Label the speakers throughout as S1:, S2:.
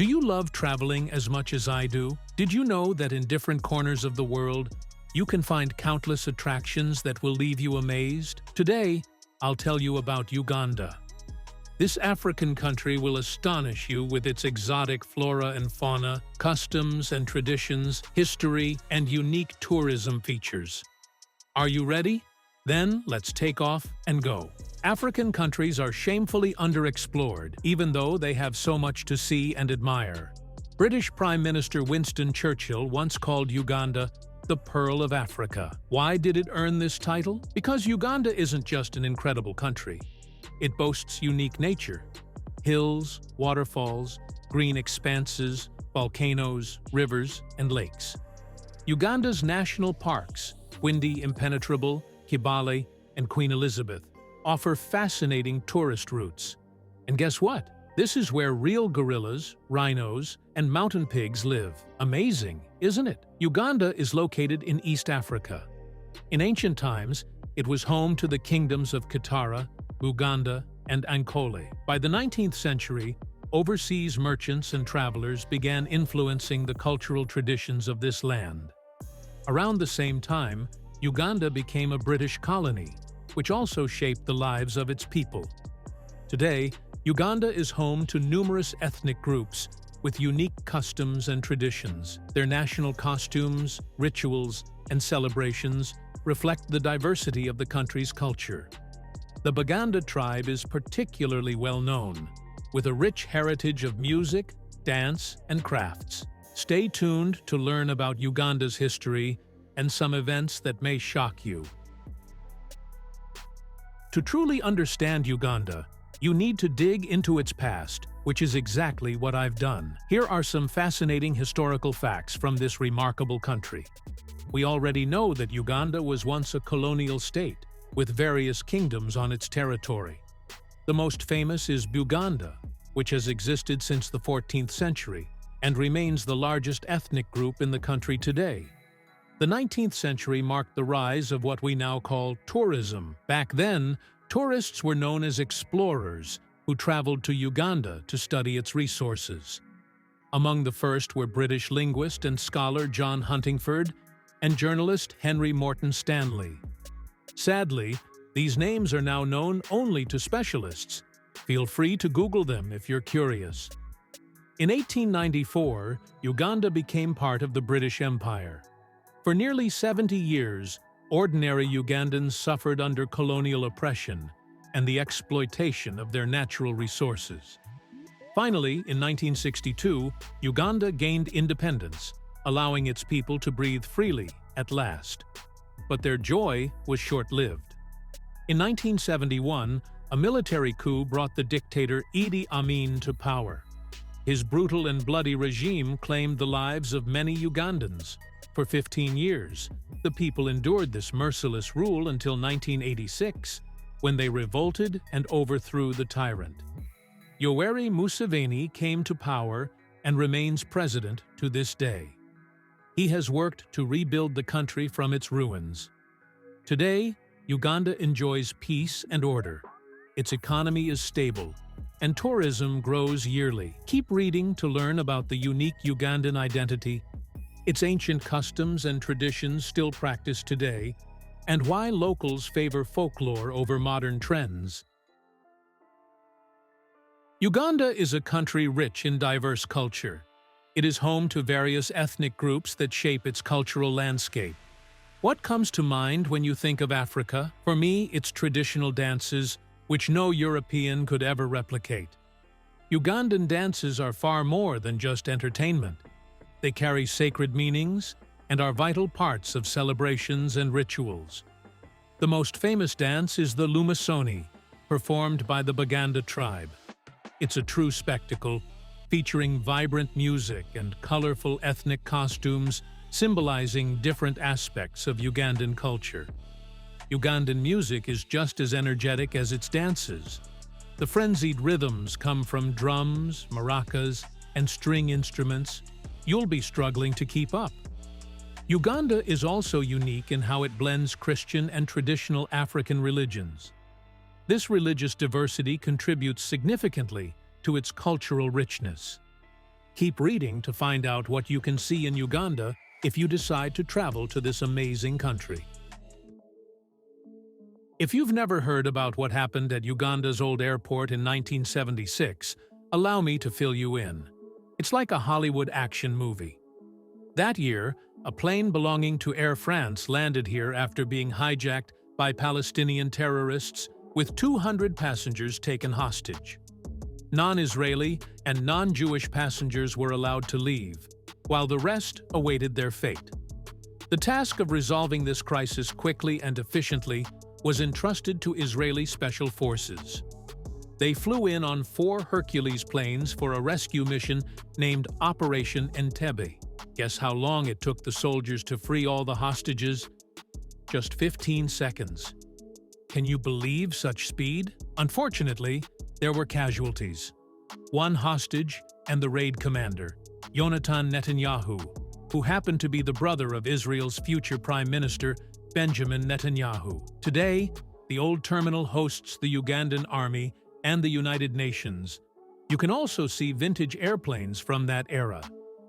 S1: Do you love traveling as much as I do? Did you know that in different corners of the world, you can find countless attractions that will leave you amazed? Today, I'll tell you about Uganda. This African country will astonish you with its exotic flora and fauna, customs and traditions, history, and unique tourism features. Are you ready? Then let's take off and go. African countries are shamefully underexplored, even though they have so much to see and admire. British Prime Minister Winston Churchill once called Uganda the Pearl of Africa. Why did it earn this title? Because Uganda isn't just an incredible country. It boasts unique nature: hills, waterfalls, green expanses, volcanoes, rivers, and lakes. Uganda's national parks, Windy Impenetrable, Kibale, and Queen Elizabeth, offer fascinating tourist routes. And guess what? This is where real gorillas, rhinos, and mountain pigs live. Amazing, isn't it? Uganda is located in East Africa. In ancient times, it was home to the kingdoms of Kitara, Buganda, and Ankole. By the 19th century, overseas merchants and travelers began influencing the cultural traditions of this land. Around the same time, Uganda became a British colony, which also shaped the lives of its people. Today, Uganda is home to numerous ethnic groups with unique customs and traditions. Their national costumes, rituals, and celebrations reflect the diversity of the country's culture. The Baganda tribe is particularly well known, with a rich heritage of music, dance, and crafts. Stay tuned to learn about Uganda's history and some events that may shock you. To truly understand Uganda, you need to dig into its past, which is exactly what I've done. Here are some fascinating historical facts from this remarkable country. We already know that Uganda was once a colonial state, with various kingdoms on its territory. The most famous is Buganda, which has existed since the 14th century and remains the largest ethnic group in the country today. The 19th century marked the rise of what we now call tourism. Back then, tourists were known as explorers who traveled to Uganda to study its resources. Among the first were British linguist and scholar John Huntingford and journalist Henry Morton Stanley. Sadly, these names are now known only to specialists. Feel free to Google them if you're curious. In 1894, Uganda became part of the British Empire. For nearly 70 years, ordinary Ugandans suffered under colonial oppression and the exploitation of their natural resources. Finally, in 1962, Uganda gained independence, allowing its people to breathe freely at last. But their joy was short-lived. In 1971, a military coup brought the dictator Idi Amin to power. His brutal and bloody regime claimed the lives of many Ugandans. For 15 years, the people endured this merciless rule until 1986, when they revolted and overthrew the tyrant. Yoweri Museveni came to power and remains president to this day. He has worked to rebuild the country from its ruins. Today, Uganda enjoys peace and order. Its economy is stable, and tourism grows yearly. Keep reading to learn about the unique Ugandan identity, its ancient customs and traditions still practiced today, and why locals favor folklore over modern trends. Uganda is a country rich in diverse culture. It is home to various ethnic groups that shape its cultural landscape. What comes to mind when you think of Africa? For me, it's traditional dances, which no European could ever replicate. Ugandan dances are far more than just entertainment. They carry sacred meanings and are vital parts of celebrations and rituals. The most famous dance is the Lumasoni, performed by the Baganda tribe. It's a true spectacle, featuring vibrant music and colorful ethnic costumes symbolizing different aspects of Ugandan culture. Ugandan music is just as energetic as its dances. The frenzied rhythms come from drums, maracas, and string instruments. You'll be struggling to keep up. Uganda is also unique in how it blends Christian and traditional African religions. This religious diversity contributes significantly to its cultural richness. Keep reading to find out what you can see in Uganda if you decide to travel to this amazing country. If you've never heard about what happened at Uganda's old airport in 1976, allow me to fill you in. It's like a Hollywood action movie. That year, a plane belonging to Air France landed here after being hijacked by Palestinian terrorists, with 200 passengers taken hostage. Non-Israeli and non-Jewish passengers were allowed to leave, while the rest awaited their fate. The task of resolving this crisis quickly and efficiently was entrusted to Israeli special forces. They flew in on 4 Hercules planes for a rescue mission named Operation Entebbe. Guess how long it took the soldiers to free all the hostages? Just 15 seconds. Can you believe such speed? Unfortunately, there were casualties. One hostage and the raid commander, Yonatan Netanyahu, who happened to be the brother of Israel's future Prime Minister, Benjamin Netanyahu. Today, the old terminal hosts the Ugandan Army and the United Nations. You can also see vintage airplanes from that era.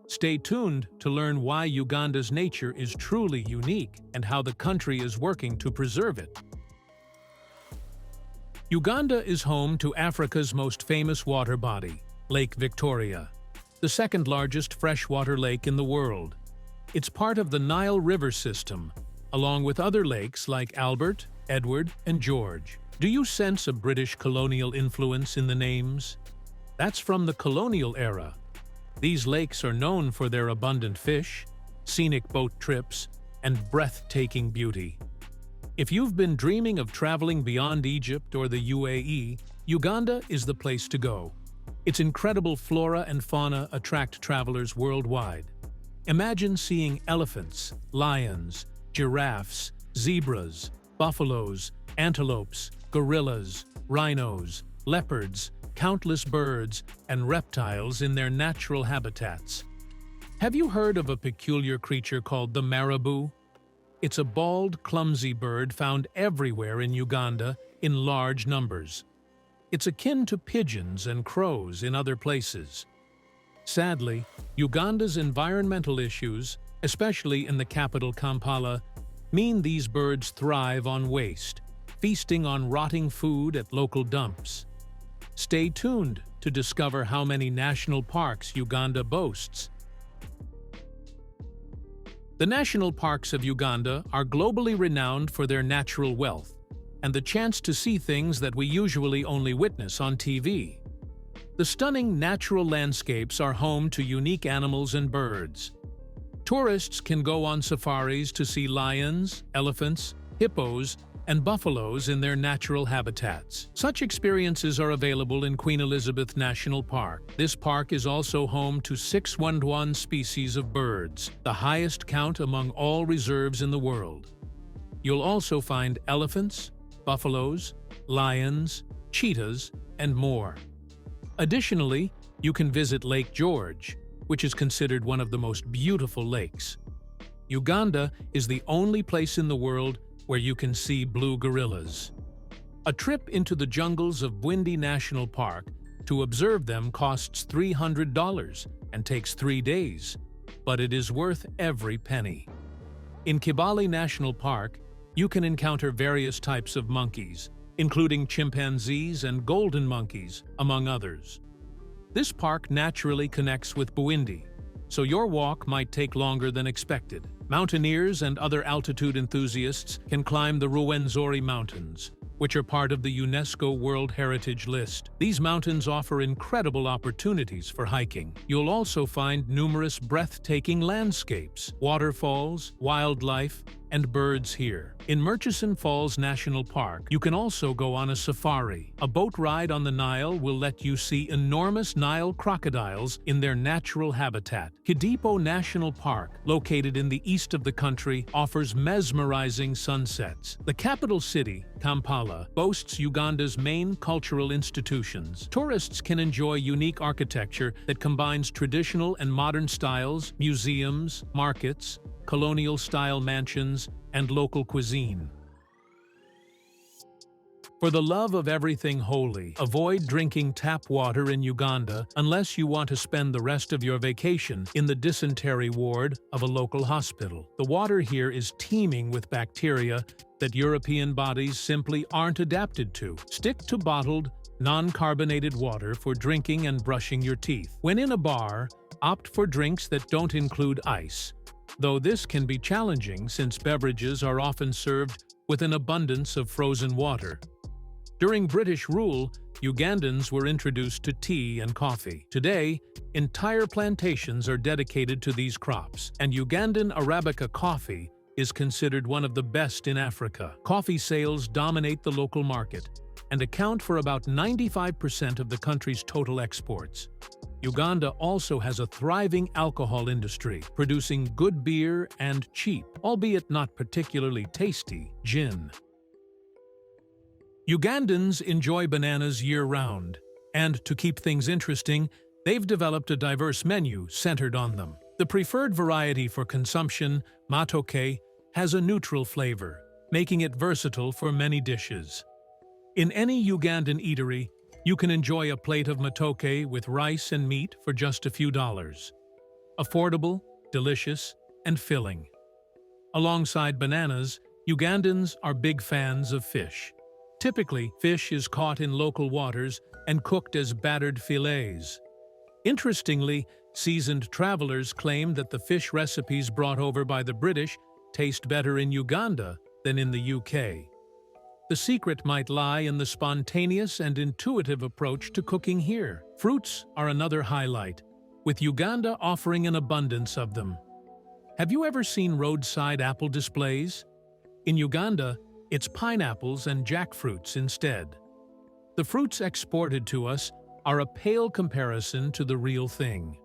S1: Stay tuned to learn why Uganda's nature is truly unique and how the country is working to preserve it. Uganda is home to Africa's most famous water body, Lake Victoria, the second largest freshwater lake in the world. It's part of the Nile River system, along with other lakes like Albert, Edward, and George. Do you sense a British colonial influence in the names? That's from the colonial era. These lakes are known for their abundant fish, scenic boat trips, and breathtaking beauty. If you've been dreaming of traveling beyond Egypt or the UAE, Uganda is the place to go. Its incredible flora and fauna attract travelers worldwide. Imagine seeing elephants, lions, giraffes, zebras, buffaloes, antelopes, gorillas, rhinos, leopards, countless birds, and reptiles in their natural habitats. Have you heard of a peculiar creature called the marabou? It's a bald, clumsy bird found everywhere in Uganda in large numbers. It's akin to pigeons and crows in other places. Sadly, Uganda's environmental issues, especially in the capital Kampala, mean these birds thrive on waste, feasting on rotting food at local dumps. Stay tuned to discover how many national parks Uganda boasts. The national parks of Uganda are globally renowned for their natural wealth and the chance to see things that we usually only witness on TV. The stunning natural landscapes are home to unique animals and birds. Tourists can go on safaris to see lions, elephants, hippos, and buffaloes in their natural habitats. Such experiences are available in Queen Elizabeth National Park. This park is also home to 611 species of birds, the highest count among all reserves in the world. You'll also find elephants, buffaloes, lions, cheetahs, and more. Additionally, you can visit Lake George, which is considered one of the most beautiful lakes. Uganda is the only place in the world where you can see blue gorillas. A trip into the jungles of Bwindi National Park to observe them costs $300 and takes 3 days, but it is worth every penny. In Kibale National Park, you can encounter various types of monkeys, including chimpanzees and golden monkeys, among others. This park naturally connects with Bwindi, so your walk might take longer than expected. Mountaineers and other altitude enthusiasts can climb the Ruwenzori Mountains, which are part of the UNESCO World Heritage List. These mountains offer incredible opportunities for hiking. You'll also find numerous breathtaking landscapes, waterfalls, wildlife, and birds here. In Murchison Falls National Park, you can also go on a safari. A boat ride on the Nile will let you see enormous Nile crocodiles in their natural habitat. Kidipo National Park, located in the east of the country, offers mesmerizing sunsets. The capital city, Kampala, boasts Uganda's main cultural institutions. Tourists can enjoy unique architecture that combines traditional and modern styles, museums, markets, colonial-style mansions, and local cuisine. For the love of everything holy, avoid drinking tap water in Uganda unless you want to spend the rest of your vacation in the dysentery ward of a local hospital. The water here is teeming with bacteria that European bodies simply aren't adapted to. Stick to bottled, non-carbonated water for drinking and brushing your teeth. When in a bar, opt for drinks that don't include ice, though this can be challenging since beverages are often served with an abundance of frozen water. During British rule, Ugandans were introduced to tea and coffee. Today, entire plantations are dedicated to these crops, and Ugandan Arabica coffee is considered one of the best in Africa. Coffee sales dominate the local market and account for about 95% of the country's total exports. Uganda also has a thriving alcohol industry, producing good beer and cheap, albeit not particularly tasty, gin. Ugandans enjoy bananas year-round, and to keep things interesting, they've developed a diverse menu centered on them. The preferred variety for consumption, matoke, has a neutral flavor, making it versatile for many dishes. In any Ugandan eatery, you can enjoy a plate of matoke with rice and meat for just a few dollars. Affordable, delicious, and filling. Alongside bananas, Ugandans are big fans of fish. Typically, fish is caught in local waters and cooked as battered fillets. Interestingly, seasoned travelers claim that the fish recipes brought over by the British taste better in Uganda than in the UK. The secret might lie in the spontaneous and intuitive approach to cooking here. Fruits are another highlight, with Uganda offering an abundance of them. Have you ever seen roadside apple displays? In Uganda, it's pineapples and jackfruits instead. The fruits exported to us are a pale comparison to the real thing.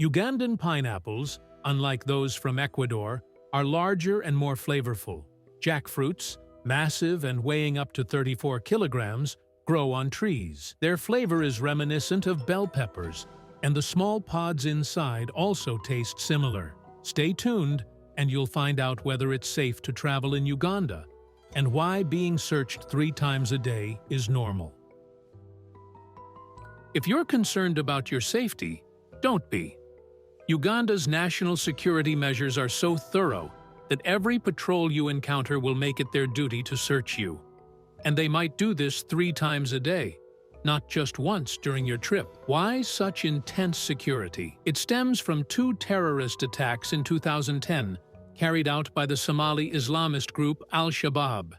S1: Ugandan pineapples, unlike those from Ecuador, are larger and more flavorful. Jackfruits, massive and weighing up to 34 kilograms, grow on trees. Their flavor is reminiscent of bell peppers, and the small pods inside also taste similar. Stay tuned, and you'll find out whether it's safe to travel in Uganda, and why being searched 3 times a day is normal. If you're concerned about your safety, don't be. Uganda's national security measures are so thorough that every patrol you encounter will make it their duty to search you. And they might do this 3 times a day, not just once during your trip. Why such intense security? It stems from 2 terrorist attacks in 2010, carried out by the Somali Islamist group Al-Shabaab,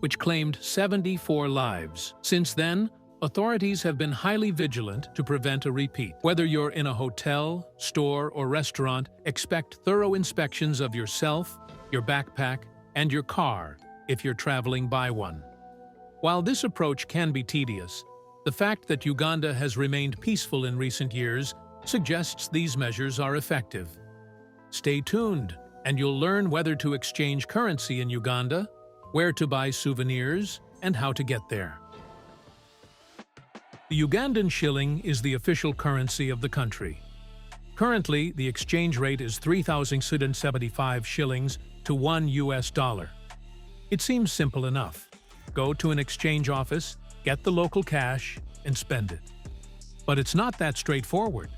S1: which claimed 74 lives. Since then, authorities have been highly vigilant to prevent a repeat. Whether you're in a hotel, store, or restaurant, expect thorough inspections of yourself, your backpack, and your car if you're traveling by one. While this approach can be tedious, the fact that Uganda has remained peaceful in recent years suggests these measures are effective. Stay tuned, and you'll learn whether to exchange currency in Uganda, where to buy souvenirs, and how to get there. The Ugandan shilling is the official currency of the country. Currently, the exchange rate is 3,675 shillings to $1. It seems simple enough. Go to an exchange office, get the local cash, and spend it. But it's not that straightforward.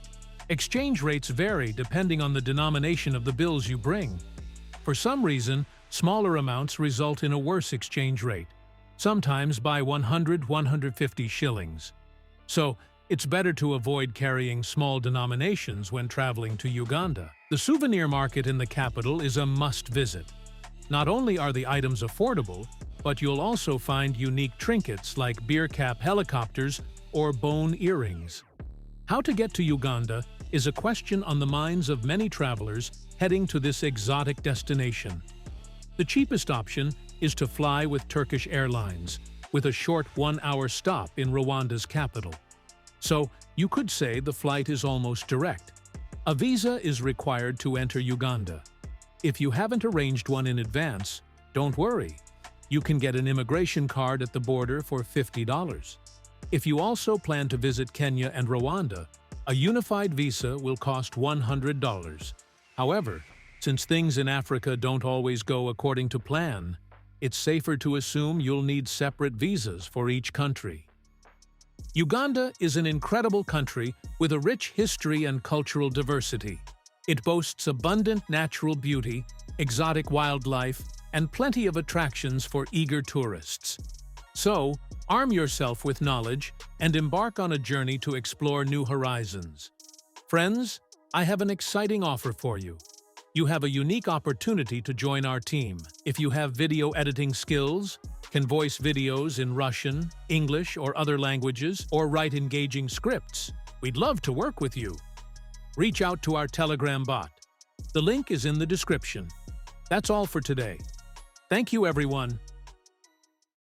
S1: Exchange rates vary depending on the denomination of the bills you bring. For some reason, smaller amounts result in a worse exchange rate, sometimes by 150 shillings. So, it's better to avoid carrying small denominations when traveling to Uganda. The souvenir market in the capital is a must-visit. Not only are the items affordable, but you'll also find unique trinkets like beer cap helicopters or bone earrings. How to get to Uganda is a question on the minds of many travelers heading to this exotic destination. The cheapest option is to fly with Turkish Airlines, with a short 1-hour stop in Rwanda's capital. So, you could say the flight is almost direct. A visa is required to enter Uganda. If you haven't arranged one in advance, don't worry. You can get an immigration card at the border for $50. If you also plan to visit Kenya and Rwanda, a unified visa will cost $100. However, since things in Africa don't always go according to plan, it's safer to assume you'll need separate visas for each country. Uganda is an incredible country with a rich history and cultural diversity. It boasts abundant natural beauty, exotic wildlife, and plenty of attractions for eager tourists. So, arm yourself with knowledge and embark on a journey to explore new horizons. Friends, I have an exciting offer for you. You have a unique opportunity to join our team. If you have video editing skills, can voice videos in Russian, English, or other languages, or write engaging scripts, we'd love to work with you. Reach out to our Telegram bot. The link is in the description. That's all for today. Thank you, everyone.